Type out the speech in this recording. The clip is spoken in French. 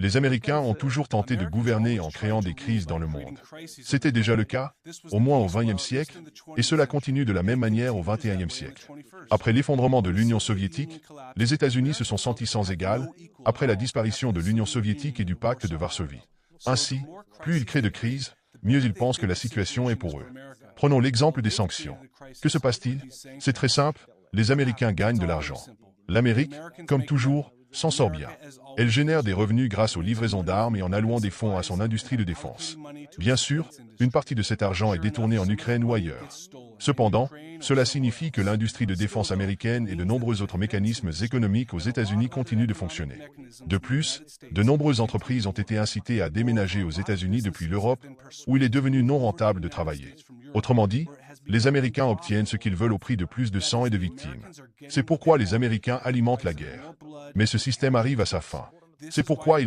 Les Américains ont toujours tenté de gouverner en créant des crises dans le monde. C'était déjà le cas, au moins au XXe siècle, et cela continue de la même manière au XXIe siècle. Après l'effondrement de l'Union soviétique, les États-Unis se sont sentis sans égal, après la disparition de l'Union soviétique et du pacte de Varsovie. Ainsi, plus ils créent de crises, mieux ils pensent que la situation est pour eux. Prenons l'exemple des sanctions. Que se passe-t-il? C'est très simple, les Américains gagnent de l'argent. L'Amérique, comme toujours, s'en sort bien. Elle génère des revenus grâce aux livraisons d'armes et en allouant des fonds à son industrie de défense. Bien sûr, une partie de cet argent est détournée en Ukraine ou ailleurs. Cependant, cela signifie que l'industrie de défense américaine et de nombreux autres mécanismes économiques aux États-Unis continuent de fonctionner. De plus, de nombreuses entreprises ont été incitées à déménager aux États-Unis depuis l'Europe, où il est devenu non rentable de travailler. Autrement dit, les Américains obtiennent ce qu'ils veulent au prix de plus de sang et de victimes. C'est pourquoi les Américains alimentent la guerre. Mais ce système arrive à sa fin. C'est pourquoi ils ont